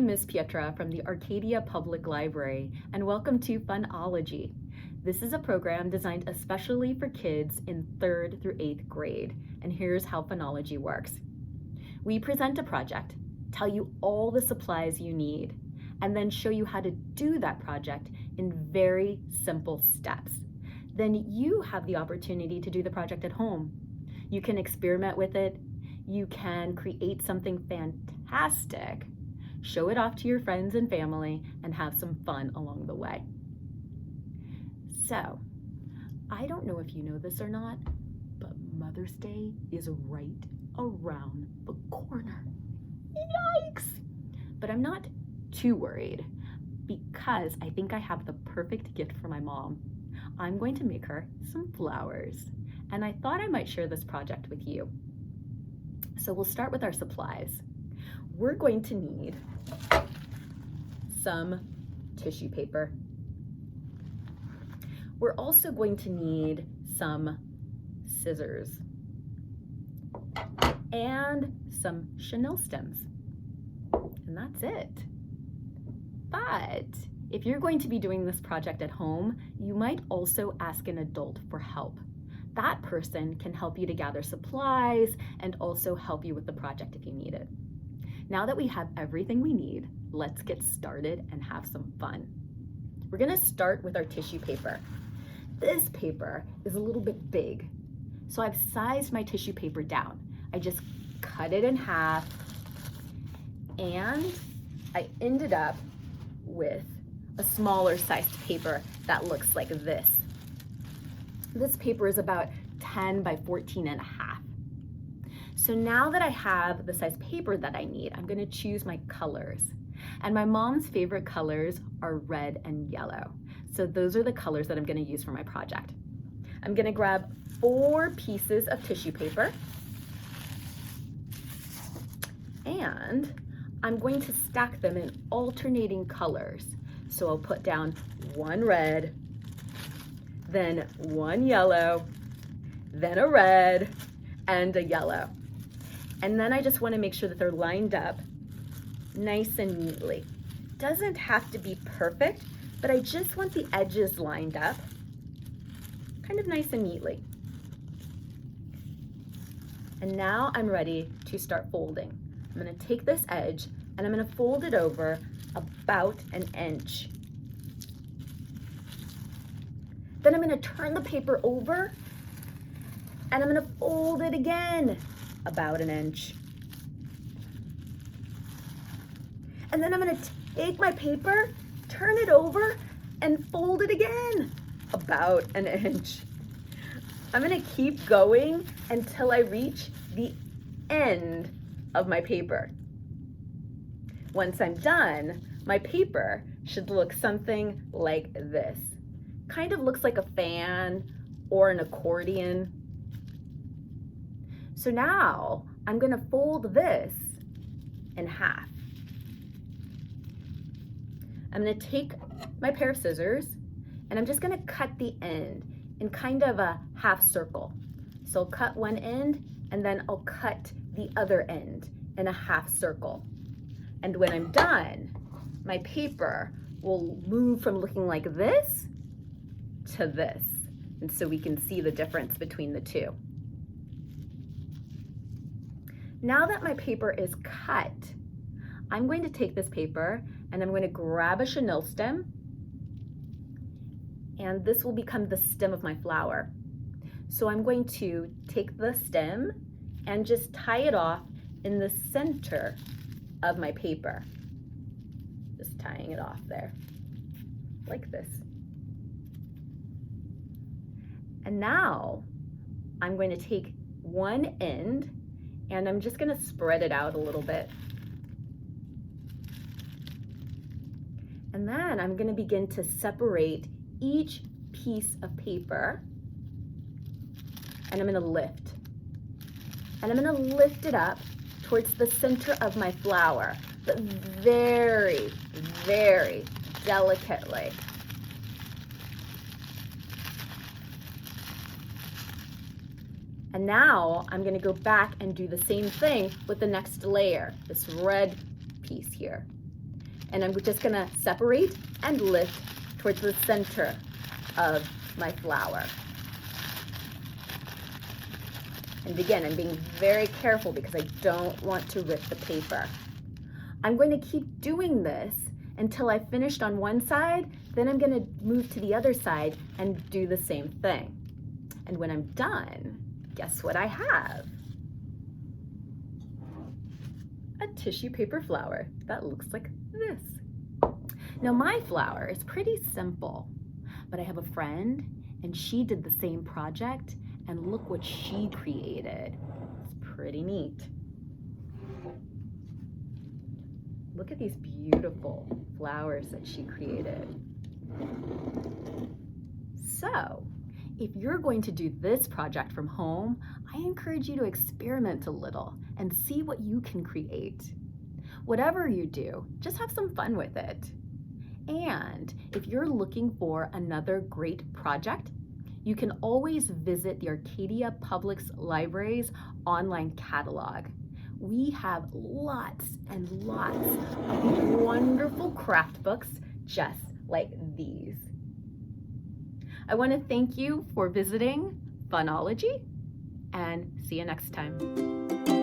I'm Miss Pietra from the Arcadia Public Library, and welcome to Funology. This is a program designed especially for kids in 3rd through 8th grade, and here's how Funology works. We present a project, tell you all the supplies you need, and then show you how to do that project in very simple steps. Then you have the opportunity to do the project at home. You can experiment with it, you can create something fantastic, show it off to your friends and family, and have some fun along the way. So, I don't know if you know this or not, but Mother's Day is right around the corner. Yikes! But I'm not too worried because I think I have the perfect gift for my mom. I'm going to make her some flowers, and I thought I might share this project with you. So we'll start with our supplies. We're going to need some tissue paper. We're also going to need some scissors and some chenille stems. And that's it. But if you're going to be doing this project at home, you might also ask an adult for help. That person can help you to gather supplies and also help you with the project if you need it. Now that we have everything we need, let's get started and have some fun. We're gonna start with our tissue paper. This paper is a little bit big, so I've sized my tissue paper down. I just cut it in half, and I ended up with a smaller sized paper that looks like this. This paper is about 10 by 14 and a half. So now that I have the size paper that I need, I'm gonna choose my colors. And my mom's favorite colors are red and yellow. So those are the colors that I'm gonna use for my project. I'm gonna grab 4 pieces of tissue paper, and I'm going to stack them in alternating colors. So I'll put down 1 red, then 1 yellow, then a red, and a yellow. And then I just want to make sure that they're lined up nice and neatly. Doesn't have to be perfect, but I just want the edges lined up kind of nice and neatly. And now I'm ready to start folding. I'm going to take this edge and I'm going to fold it over about 1 inch. Then I'm going to turn the paper over and I'm going to fold it again about 1 inch. And then I'm going to take my paper, turn it over, and fold it again about 1 inch. I'm going to keep going until I reach the end of my paper. Once I'm done, my paper should look something like this. Kind of looks like a fan or an accordion. So now I'm going to fold this in half. I'm going to take my pair of scissors and I'm just going to cut the end in kind of a half circle. So I'll cut one end and then I'll cut the other end in a half circle. And when I'm done, my paper will move from looking like this to this. And so we can see the difference between the two. Now that my paper is cut, I'm going to take this paper and I'm going to grab a chenille stem, and this will become the stem of my flower. So I'm going to take the stem and just tie it off in the center of my paper. Just tying it off there, like this. And now I'm going to take one end and I'm just going to spread it out a little bit. And then I'm going to begin to separate each piece of paper, and I'm going to lift. And I'm going to lift it up towards the center of my flower, but very, very delicately. And now I'm going to go back and do the same thing with the next layer, this red piece here. And I'm just gonna separate and lift towards the center of my flower. And again, I'm being very careful because I don't want to rip the paper. I'm going to keep doing this until I've finished on one side, then I'm going to move to the other side and do the same thing. And when I'm done, guess what I have? A tissue paper flower that looks like this. Now my flower is pretty simple, but I have a friend and she did the same project and look what she created. It's pretty neat. Look at these beautiful flowers that she created. So, if you're going to do this project from home, I encourage you to experiment a little and see what you can create. Whatever you do, just have some fun with it. And if you're looking for another great project, you can always visit the Arcadia Public Library's online catalog. We have lots and lots of wonderful craft books just like these. I want to thank you for visiting Funology and see you next time.